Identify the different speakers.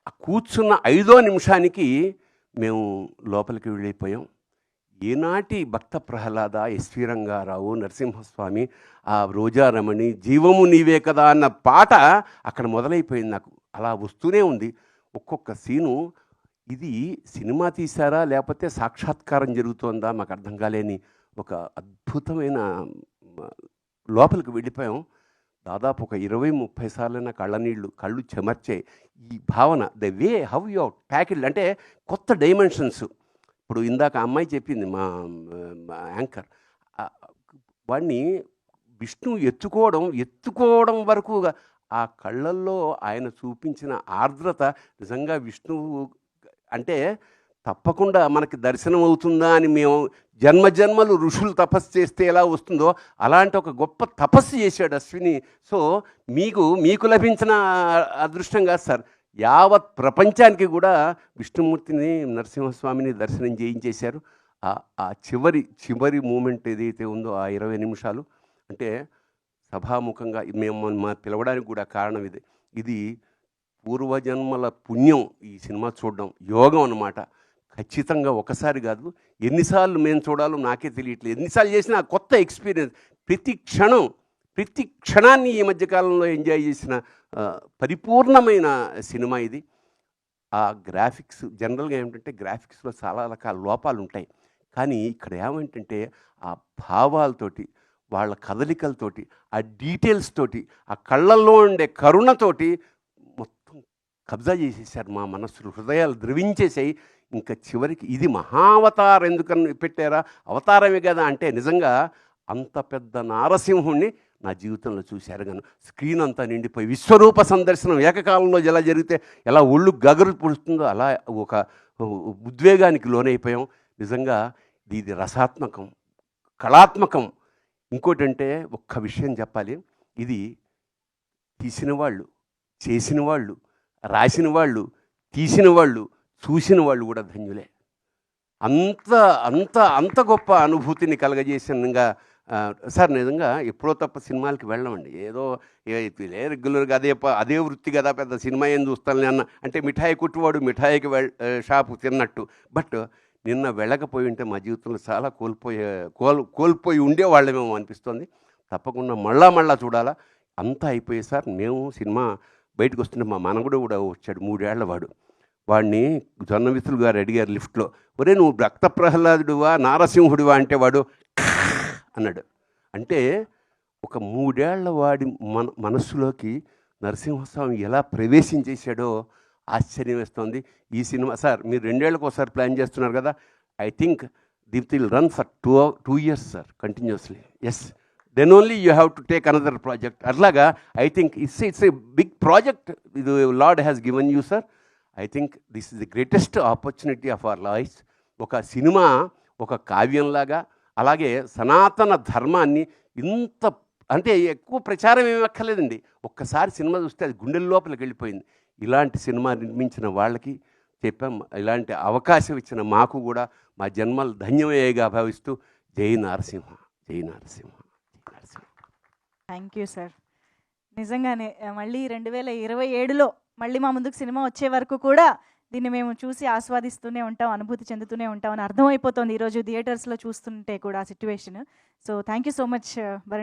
Speaker 1: ఆ కూర్చున్న 5వ నిమిషానికి మేము లోపలికి వెళ్ళిపోయాం. ఈనాటి భక్త ప్రహ్లాద, ఎస్వి రంగారావు, నరసింహస్వామి, ఆ రోజారమణి, జీవము నీవే కదా అన్న పాట అక్కడ మొదలైపోయింది నాకు. అలా వస్తూనే ఉంది ఒక్కొక్క సీను. ఇది సినిమా తీశారా లేకపోతే సాక్షాత్కారం జరుగుతోందా మాకు అర్థం కాలేని ఒక అద్భుతమైన లోపలికి వెళ్ళిపోయాం. దాదాపు ఒక 20-30 సార్లైనా కళ్ళు చెమర్చే ఈ భావన, the way how you tackle, అంటే కొత్త డైమెన్షన్స్. ఇప్పుడు ఇందాక అమ్మాయి చెప్పింది మా యాంకర్, వాడిని విష్ణు ఎత్తుకోవడం వరకు ఆ కళ్ళల్లో ఆయన చూపించిన ఆర్ద్రత నిజంగా విష్ణువు అంటే తప్పకుండా మనకి దర్శనం అవుతుందా అని మేము జన్మజన్మలు ఋషులు తపస్సు చేస్తే ఎలా వస్తుందో అలాంటి ఒక గొప్ప తపస్సు చేశాడు అశ్విని. సో మీకు లభించిన అదృష్టం కాదు సార్, యావత్ ప్రపంచానికి కూడా విష్ణుమూర్తిని, నరసింహస్వామిని దర్శనం చేయించేశారు. ఆ చివరి మూమెంట్ ఏదైతే ఉందో ఆ 20 నిమిషాలు, అంటే సభాముఖంగా మేము మా పిలవడానికి కూడా కారణం ఇది పూర్వజన్మల పుణ్యం. ఈ సినిమా చూడడం యోగం అన్నమాట. ఖచ్చితంగా ఒకసారి కాదు, ఎన్నిసార్లు మేము చూడాలో నాకే తెలియట్లేదు. ఎన్నిసార్లు చేసినా కొత్త ఎక్స్పీరియన్స్. ప్రతి క్షణాన్ని ఈ మధ్యకాలంలో ఎంజాయ్ చేసిన పరిపూర్ణమైన సినిమా ఇది. ఆ గ్రాఫిక్స్ జనరల్గా ఏమిటంటే గ్రాఫిక్స్లో చాలా రకాల లోపాలు ఉంటాయి, కానీ ఇక్కడ ఏమంటే ఆ భావాలతోటి, వాళ్ళ కదలికలతోటి, ఆ డీటెయిల్స్ తోటి, ఆ కళ్ళల్లో ఉండే కరుణతోటి మొత్తం కబ్జా చేసేసారు మా మనస్సులు, హృదయాలు ద్రవించేసాయి. ఇంకా చివరికి ఇది మహావతారం ఎందుకని పెట్టారా, అవతారమే కదా అంటే నిజంగా అంత పెద్ద నారసింహుణ్ణి నా జీవితంలో చూశారు. కానీ స్క్రీన్ అంతా నిండిపోయి విశ్వరూప సందర్శనం ఏకకాలంలో ఎలా జరిగితే ఎలా ఒళ్ళు గగరు పుడుతుందో అలా ఒక ఉద్వేగానికి లోనైపోయాం. నిజంగా ఇది రసాత్మకం, కళాత్మకం. ఇంకోటంటే ఒక్క విషయం చెప్పాలి, ఇది తీసిన వాళ్ళు, చేసిన వాళ్ళు, రాసిన వాళ్ళు, తీసిన వాళ్ళు, చూసిన వాళ్ళు కూడా ధన్యులే. అంత అంత అంత గొప్ప అనుభూతిని కలగజేసినగా సార్. నిజంగా ఎప్పుడో తప్ప సినిమాలకి వెళ్ళమండి, ఏదో రెగ్యులర్గా అదే వృత్తి కదా, పెద్ద సినిమా ఏం చూస్తాను అన్న అంటే మిఠాయి కొట్టువాడు మిఠాయికి షాపు తిన్నట్టు. బట్ నిన్న వెళ్ళకపోయి ఉంటే మా జీవితంలో చాలా కోల్పోయి ఉండేవాళ్ళమేమో అనిపిస్తుంది. తప్పకుండా మళ్ళా చూడాలా. అంతా అయిపోయి సార్, మేము సినిమా బయటకు వస్తుంటే మా మనవడు కూడా వచ్చాడు, 3 ఏళ్ల వాడు. వాడిని జొన్నవిసులు గారు అడిగారు లిఫ్ట్లో, ఒరే నువ్వు భక్త ప్రహ్లాదుడువా నారసింహుడివా అంటే వాడు అన్నాడు. అంటే ఒక 3 ఏళ్ల వాడి మనస్సులోకి నరసింహస్వామి ఎలా ప్రవేశించేశాడో ఆశ్చర్యం వేస్తుంది. ఈ సినిమా సార్ మీరు 2 ఏళ్ళకి ఒకసారి ప్లాన్ చేస్తున్నారు కదా, I think that will run for 2 years sir continuously. Yes, then only you have to take another project. అట్లాగా I think it's a big project ఇది Lord has given you sir. I think this is the greatest opportunity of our life. ఒక సినిమా ఒక కావ్యంలాగా, అలాగే సనాతన ధర్మాన్ని ఇంత అంటే ఎక్కువ ప్రచారం ఏమి అక్కర్లేదండి, ఒక్కసారి సినిమా చూస్తే అది గుండెల లోపలికి వెళ్ళిపోయింది. ఇలాంటి సినిమా నిర్మించిన వాళ్ళకి చెప్పాం, ఇలాంటి అవకాశం ఇచ్చిన మాకు కూడా మా జన్మలు ధన్యమయ్యేగా భావిస్తూ జై నరసింహ, జై నరసింహ, జై నరసింహ.
Speaker 2: Thank you sir. నిజంగానే మళ్ళీ 2027లో మళ్ళీ మా ముందుకు సినిమా వచ్చే వరకు కూడా దీన్ని మేము చూసి ఆస్వాదిస్తూనే ఉంటాం, అనుభూతి చెందుతూనే ఉంటాం అని అర్థమైపోతుంది ఈరోజు థియేటర్స్లో చూస్తుంటే కూడా situation. So thank you so much Bharani.